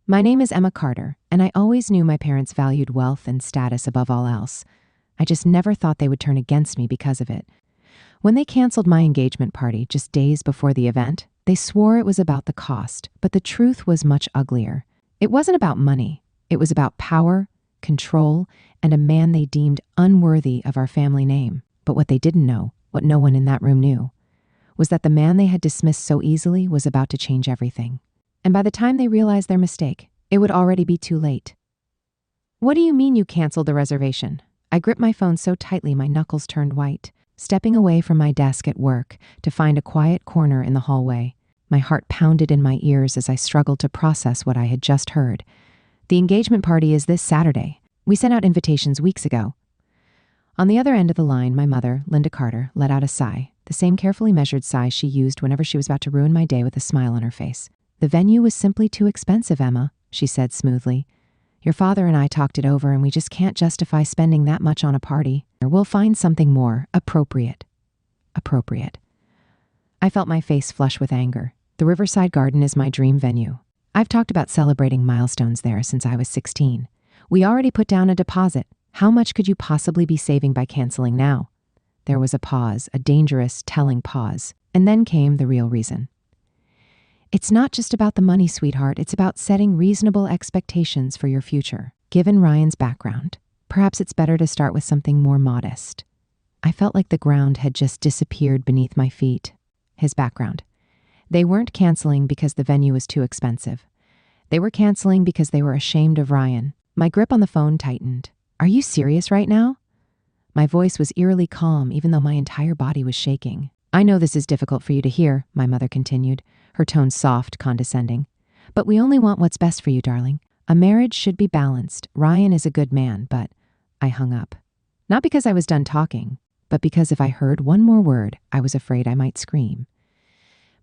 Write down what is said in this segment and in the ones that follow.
My name is Emma Carter, and I always knew my parents valued wealth and status above all else. I just never thought they would turn against me because of it. When they canceled my engagement party just days before the event, they swore it was about the cost, but the truth was much uglier. It wasn't about money. It was about power, control, and a man they deemed unworthy of our family name. But what they didn't know, what no one in that room knew, was that the man they had dismissed so easily was about to change everything. And by the time they realized their mistake, it would already be too late. "What do you mean you canceled the reservation?" I gripped my phone so tightly my knuckles turned white, stepping away from my desk at work to find a quiet corner in the hallway. My heart pounded in my ears as I struggled to process what I had just heard. "The engagement party is this Saturday. We sent out invitations weeks ago." On the other end of the line, my mother, Linda Carter, let out a sigh, the same carefully measured sigh she used whenever she was about to ruin my day with a smile on her face. "The venue was simply too expensive, Emma," she said smoothly. "Your father and I talked it over, and we just can't justify spending that much on a party. We'll find something more appropriate." Appropriate. I felt my face flush with anger. The Riverside Garden is my dream venue. I've talked about celebrating milestones there since I was 16. We already put down a deposit. How much could you possibly be saving by canceling now? There was a pause, a dangerous, telling pause, and then came the real reason. "It's not just about the money, sweetheart. It's about setting reasonable expectations for your future. Given Ryan's background, perhaps it's better to start with something more modest." I felt like the ground had just disappeared beneath my feet. His background. They weren't canceling because the venue was too expensive. They were canceling because they were ashamed of Ryan. My grip on the phone tightened. "Are you serious right now?" My voice was eerily calm, even though my entire body was shaking. "I know this is difficult for you to hear," my mother continued, her tone soft, condescending. "But we only want what's best for you, darling. A marriage should be balanced. Ryan is a good man, but..." I hung up. Not because I was done talking, but because if I heard one more word, I was afraid I might scream.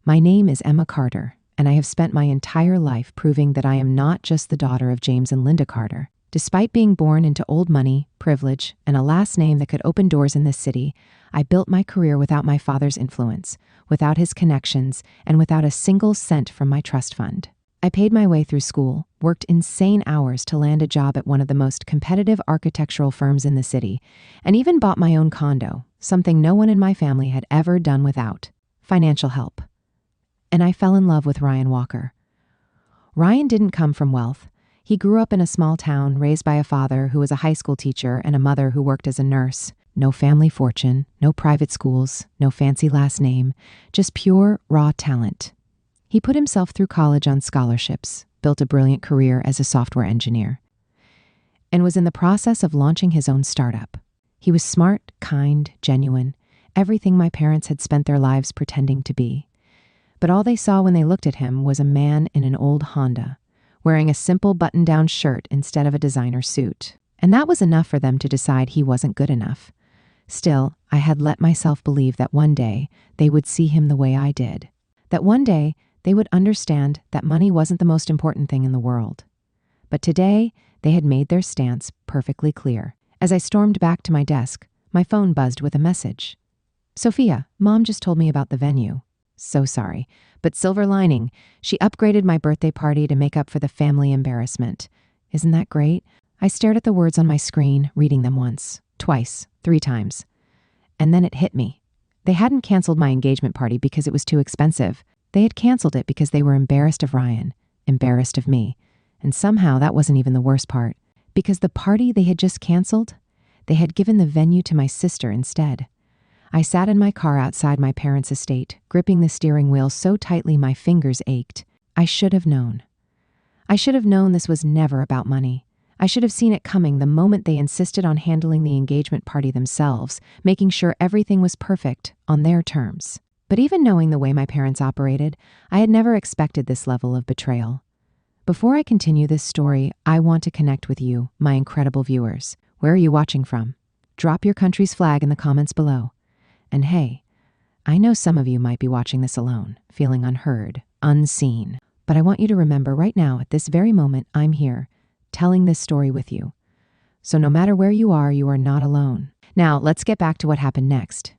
My name is Emma Carter, and I have spent my entire life proving that I am not just the daughter of James and Linda Carter. Despite being born into old money, privilege, and a last name that could open doors in this city, I built my career without my father's influence, without his connections, and without a single cent from my trust fund. I paid my way through school, worked insane hours to land a job at one of the most competitive architectural firms in the city, and even bought my own condo, something no one in my family had ever done without financial help. And I fell in love with Ryan Walker. Ryan didn't come from wealth. He grew up in a small town, raised by a father who was a high school teacher and a mother who worked as a nurse. No family fortune, no private schools, no fancy last name, just pure, raw talent. He put himself through college on scholarships, built a brilliant career as a software engineer, and was in the process of launching his own startup. He was smart, kind, genuine, everything my parents had spent their lives pretending to be. But all they saw when they looked at him was a man in an old Honda, wearing a simple button-down shirt instead of a designer suit. And that was enough for them to decide he wasn't good enough. Still, I had let myself believe that one day they would see him the way I did. That one day they would understand that money wasn't the most important thing in the world. But today, they had made their stance perfectly clear. As I stormed back to my desk, my phone buzzed with a message. "Sophia, Mom just told me about the venue." So sorry, but silver lining, she upgraded my birthday party to make up for the family embarrassment. Isn't that great? I stared at the words on my screen, reading them once, twice, 3 times. And then it hit me. They hadn't canceled my engagement party because it was too expensive. They had canceled it because they were embarrassed of Ryan, embarrassed of me. And somehow that wasn't even the worst part. Because the party they had just canceled, they had given the venue to my sister instead. I sat in my car outside my parents' estate, gripping the steering wheel so tightly my fingers ached. I should have known. I should have known this was never about money. I should have seen it coming the moment they insisted on handling the engagement party themselves, making sure everything was perfect on their terms. But even knowing the way my parents operated, I had never expected this level of betrayal. Before I continue this story, I want to connect with you, my incredible viewers. Where are you watching from? Drop your country's flag in the comments below. And hey, I know some of you might be watching this alone, feeling unheard, unseen. But I want you to remember right now, at this very moment, I'm here, telling this story with you. So no matter where you are not alone. Now, let's get back to what happened next.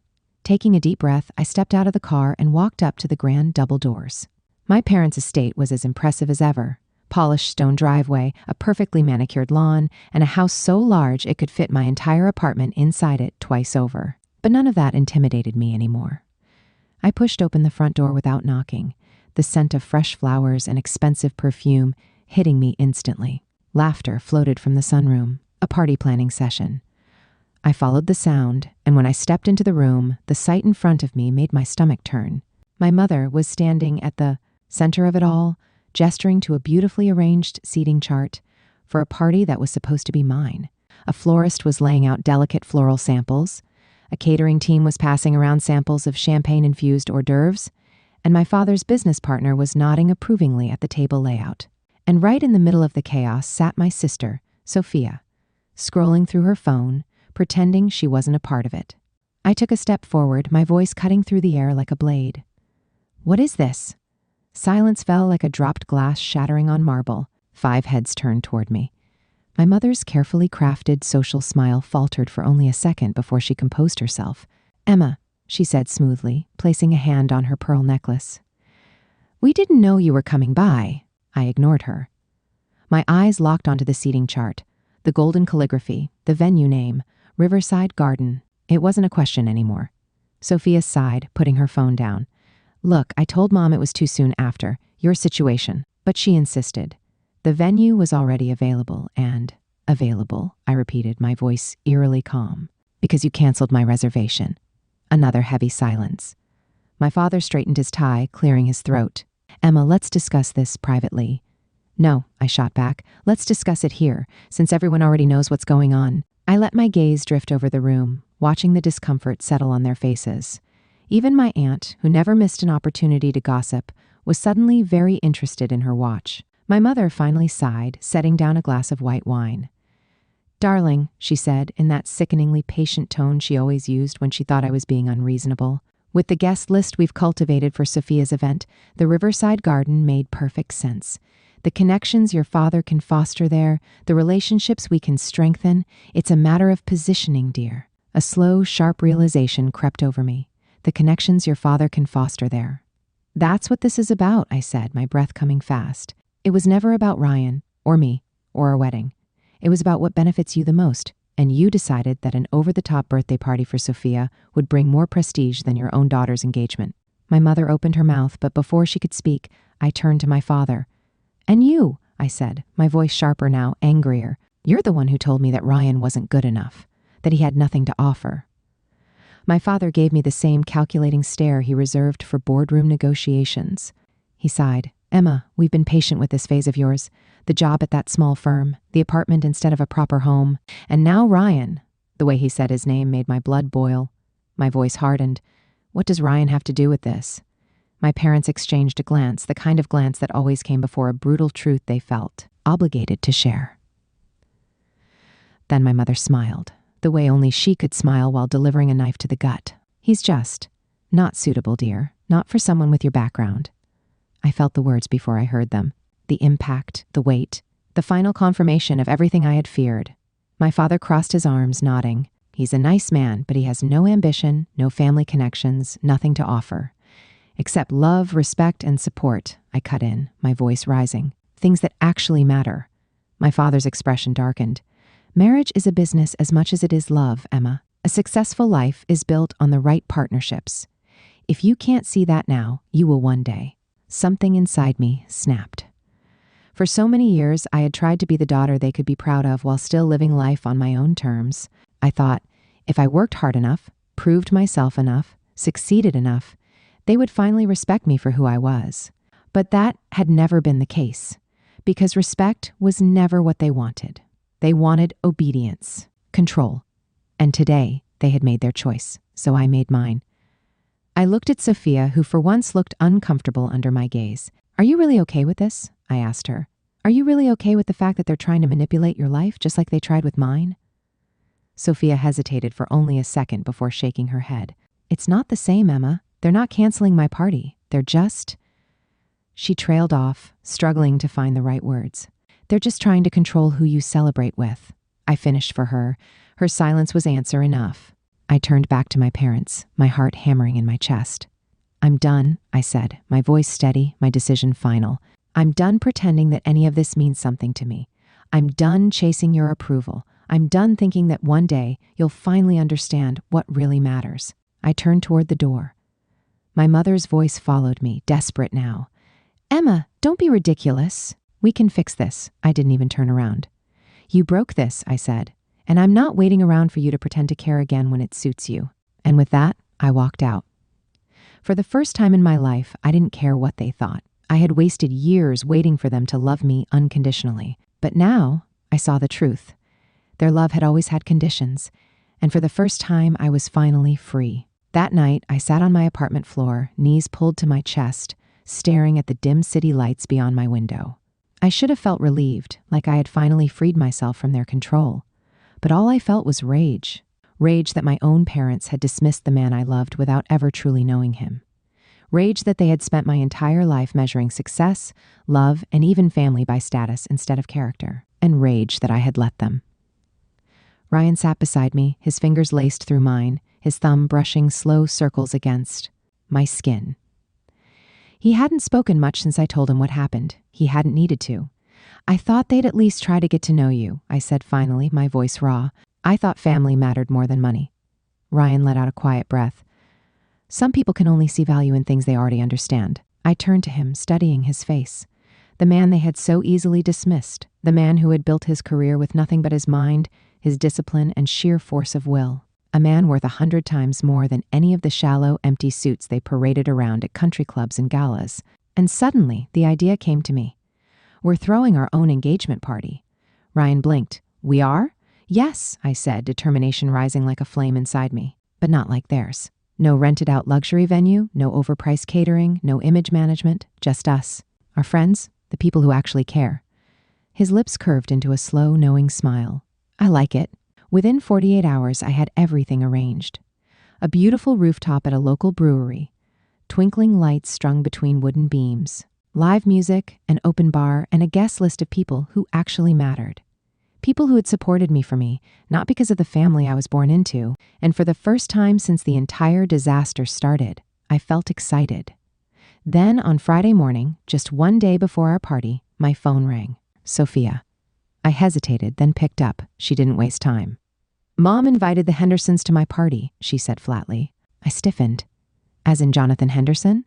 Taking a deep breath, I stepped out of the car and walked up to the grand double doors. My parents' estate was as impressive as ever, Polished stone driveway, a perfectly manicured lawn, and a house so large it could fit my entire apartment inside it twice over. But none of that intimidated me anymore. I pushed open the front door without knocking, the scent of fresh flowers and expensive perfume hitting me instantly. Laughter floated from the sunroom, a party planning session. I followed the sound, and when I stepped into the room, the sight in front of me made my stomach turn. My mother was standing at the center of it all, gesturing to a beautifully arranged seating chart for a party that was supposed to be mine. A florist was laying out delicate floral samples, a catering team was passing around samples of champagne-infused hors d'oeuvres, and my father's business partner was nodding approvingly at the table layout. And right in the middle of the chaos sat my sister, Sophia, scrolling through her phone, pretending she wasn't a part of it. I took a step forward, my voice cutting through the air like a blade. "What is this?" Silence fell like a dropped glass shattering on marble. 5 heads turned toward me. My mother's carefully crafted social smile faltered for only a second before she composed herself. "Emma," she said smoothly, placing a hand on her pearl necklace. "We didn't know you were coming by." I ignored her. My eyes locked onto the seating chart, the golden calligraphy, the venue name, Riverside Garden. It wasn't a question anymore. Sophia sighed, putting her phone down. "Look, I told Mom it was too soon after your situation, but she insisted. The venue was already available and available," I repeated, my voice eerily calm, "because you canceled my reservation." Another heavy silence. My father straightened his tie, clearing his throat. "Emma, let's discuss this privately." "No," I shot back. "Let's discuss it here, since everyone already knows what's going on." I let my gaze drift over the room, watching the discomfort settle on their faces. Even my aunt, who never missed an opportunity to gossip, was suddenly very interested in her watch. My mother finally sighed, setting down a glass of white wine. "Darling," she said, in that sickeningly patient tone she always used when she thought I was being unreasonable, "with the guest list we've cultivated for Sophia's event, the Riverside Garden made perfect sense. The connections your father can foster there, the relationships we can strengthen, it's a matter of positioning, dear." A slow, sharp realization crept over me. The connections your father can foster there. "That's what this is about," I said, my breath coming fast. "It was never about Ryan, or me, or our wedding. It was about what benefits you the most, and you decided that an over-the-top birthday party for Sophia would bring more prestige than your own daughter's engagement." My mother opened her mouth, but before she could speak, I turned to my father. "And you," I said, my voice sharper now, angrier. "You're the one who told me that Ryan wasn't good enough, that he had nothing to offer." My father gave me the same calculating stare he reserved for boardroom negotiations. He sighed. "Emma, we've been patient with this phase of yours. The job at that small firm, the apartment instead of a proper home, and now Ryan." The way he said his name made my blood boil. My voice hardened. "What does Ryan have to do with this?" My parents exchanged a glance, the kind of glance that always came before a brutal truth they felt obligated to share. Then my mother smiled, the way only she could smile while delivering a knife to the gut. "He's just not suitable, dear, not for someone with your background." I felt the words before I heard them. The impact, the weight, the final confirmation of everything I had feared. My father crossed his arms, nodding. "He's a nice man, but he has no ambition, no family connections, nothing to offer. Except love, respect, and support," I cut in, my voice rising. "Things that actually matter." My father's expression darkened. "Marriage is a business as much as it is love, Emma. A successful life is built on the right partnerships. If you can't see that now, you will one day." Something inside me snapped. For so many years, I had tried to be the daughter they could be proud of while still living life on my own terms. I thought, if I worked hard enough, proved myself enough, succeeded enough, they would finally respect me for who I was. But that had never been the case, because respect was never what they wanted. They wanted obedience, control. And today, they had made their choice, so I made mine. I looked at Sophia, who for once looked uncomfortable under my gaze. "Are you really okay with this?" I asked her. "Are you really okay with the fact that they're trying to manipulate your life, just like they tried with mine?" Sophia hesitated for only a second before shaking her head. "It's not the same, Emma. They're not canceling my party. They're just..." She trailed off, struggling to find the right words. "They're just trying to control who you celebrate with." I finished for her. Her silence was answer enough. I turned back to my parents, my heart hammering in my chest. "I'm done," I said, my voice steady, my decision final. I'm done pretending that any of this means something to me. I'm done chasing your approval. I'm done thinking that one day you'll finally understand what really matters. I turned toward the door. My mother's voice followed me, desperate now. Emma, don't be ridiculous. We can fix this. I didn't even turn around. You broke this, I said, and I'm not waiting around for you to pretend to care again when it suits you. And with that, I walked out. For the first time in my life, I didn't care what they thought. I had wasted years waiting for them to love me unconditionally. But now, I saw the truth. Their love had always had conditions, and for the first time, I was finally free. That night, I sat on my apartment floor, knees pulled to my chest, staring at the dim city lights beyond my window. I should have felt relieved, like I had finally freed myself from their control. But all I felt was rage. Rage that my own parents had dismissed the man I loved without ever truly knowing him. Rage that they had spent my entire life measuring success, love, and even family by status instead of character. And rage that I had let them. Ryan sat beside me, his fingers laced through mine, his thumb brushing slow circles against my skin. He hadn't spoken much since I told him what happened. He hadn't needed to. I thought they'd at least try to get to know you, I said finally, my voice raw. I thought family mattered more than money. Ryan let out a quiet breath. Some people can only see value in things they already understand. I turned to him, studying his face. The man they had so easily dismissed. The man who had built his career with nothing but his mind, his discipline, and sheer force of will. A man worth 100 times more than any of the shallow, empty suits they paraded around at country clubs and galas. And suddenly, the idea came to me. We're throwing our own engagement party. Ryan blinked. We are? Yes, I said, determination rising like a flame inside me. But not like theirs. No rented-out luxury venue, no overpriced catering, no image management, just us. Our friends, the people who actually care. His lips curved into a slow, knowing smile. I like it. Within 48 hours, I had everything arranged. A beautiful rooftop at a local brewery, twinkling lights strung between wooden beams, live music, an open bar, and a guest list of people who actually mattered. People who had supported me for me, not because of the family I was born into, and for the first time since the entire disaster started, I felt excited. Then, on Friday morning, just one day before our party, my phone rang. Sophia. I hesitated, then picked up. She didn't waste time. Mom invited the Hendersons to my party, she said flatly. I stiffened. As in Jonathan Henderson?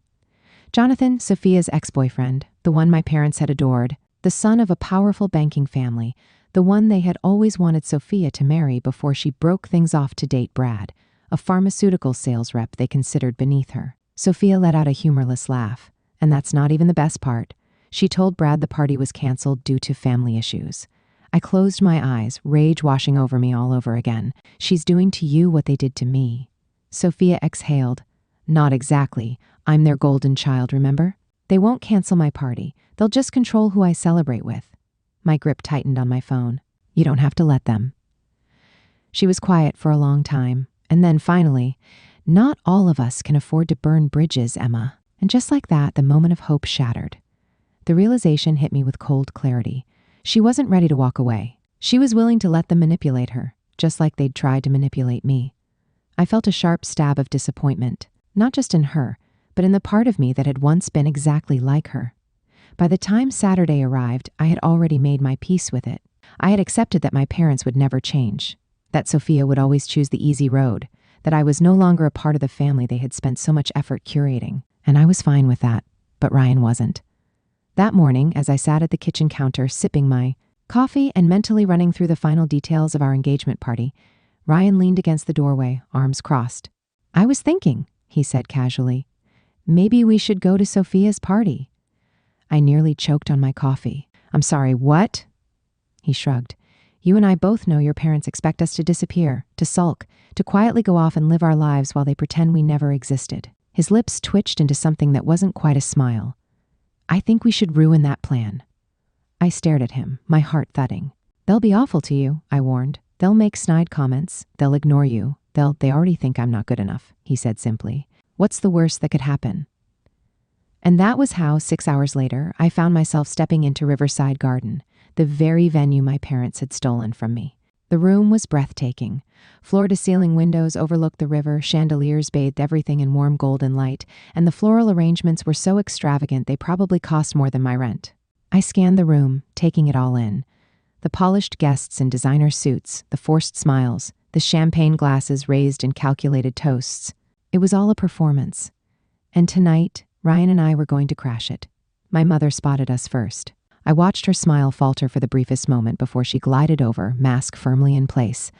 Jonathan, Sophia's ex-boyfriend, the one my parents had adored, the son of a powerful banking family, the one they had always wanted Sophia to marry before she broke things off to date Brad, a pharmaceutical sales rep they considered beneath her. Sophia let out a humorless laugh. And that's not even the best part. She told Brad the party was canceled due to family issues. I closed my eyes, rage washing over me all over again. She's doing to you what they did to me. Sophia exhaled. Not exactly. I'm their golden child, remember? They won't cancel my party. They'll just control who I celebrate with. My grip tightened on my phone. You don't have to let them. She was quiet for a long time. And then finally, not all of us can afford to burn bridges, Emma. And just like that, the moment of hope shattered. The realization hit me with cold clarity. She wasn't ready to walk away. She was willing to let them manipulate her, just like they'd tried to manipulate me. I felt a sharp stab of disappointment, not just in her, but in the part of me that had once been exactly like her. By the time Saturday arrived, I had already made my peace with it. I had accepted that my parents would never change, that Sophia would always choose the easy road, that I was no longer a part of the family they had spent so much effort curating, and I was fine with that, but Ryan wasn't. That morning, as I sat at the kitchen counter sipping my coffee and mentally running through the final details of our engagement party, Ryan leaned against the doorway, arms crossed. I was thinking, he said casually, maybe we should go to Sophia's party. I nearly choked on my coffee. I'm sorry, what? He shrugged. You and I both know your parents expect us to disappear, to sulk, to quietly go off and live our lives while they pretend we never existed. His lips twitched into something that wasn't quite a smile. I think we should ruin that plan. I stared at him, my heart thudding. They'll be awful to you, I warned. They'll make snide comments. They'll ignore you. They already think I'm not good enough, he said simply. What's the worst that could happen? And that was how, 6 hours later, I found myself stepping into Riverside Garden, the very venue my parents had stolen from me. The room was breathtaking. Floor-to-ceiling windows overlooked the river, chandeliers bathed everything in warm golden light, and the floral arrangements were so extravagant they probably cost more than my rent. I scanned the room, taking it all in. The polished guests in designer suits, the forced smiles, the champagne glasses raised in calculated toasts. It was all a performance. And tonight, Ryan and I were going to crash it. My mother spotted us first. I watched her smile falter for the briefest moment before she glided over, mask firmly in place.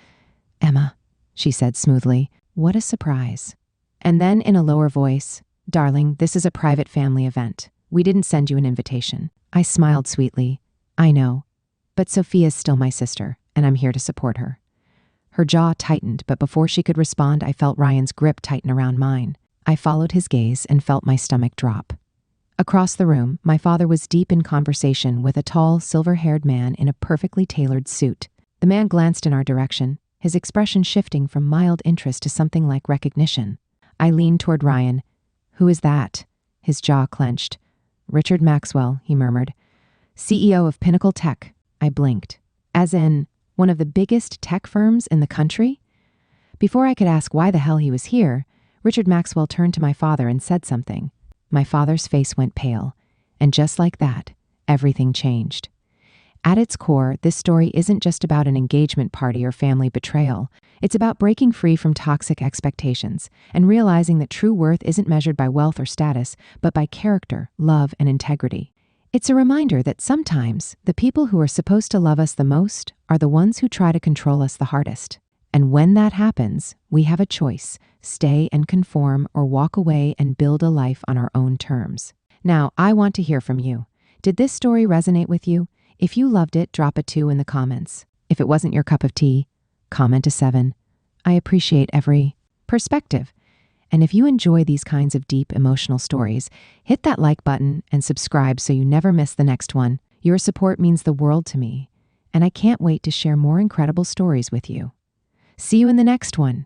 "Emma," she said smoothly, "what a surprise." And then in a lower voice, "Darling, this is a private family event. We didn't send you an invitation." I smiled sweetly. "I know. But Sophia's still my sister, and I'm here to support her." Her jaw tightened, but before she could respond, I felt Ryan's grip tighten around mine. I followed his gaze and felt my stomach drop. Across the room, my father was deep in conversation with a tall, silver-haired man in a perfectly tailored suit. The man glanced in our direction, his expression shifting from mild interest to something like recognition. I leaned toward Ryan. "Who is that?" His jaw clenched. "Richard Maxwell," he murmured. "CEO of Pinnacle Tech." I blinked. "As in, one of the biggest tech firms in the country?" Before I could ask why the hell he was here, Richard Maxwell turned to my father and said something. My father's face went pale, and just like that, everything changed. At its core, this story isn't just about an engagement party or family betrayal. It's about breaking free from toxic expectations and realizing that true worth isn't measured by wealth or status, but by character, love, and integrity. It's a reminder that sometimes the people who are supposed to love us the most are the ones who try to control us the hardest. And when that happens, we have a choice: stay and conform or walk away and build a life on our own terms. Now, I want to hear from you. Did this story resonate with you? If you loved it, drop a 2 in the comments. If it wasn't your cup of tea, comment a 7. I appreciate every perspective. And if you enjoy these kinds of deep emotional stories, hit that like button and subscribe so you never miss the next one. Your support means the world to me, and I can't wait to share more incredible stories with you. See you in the next one.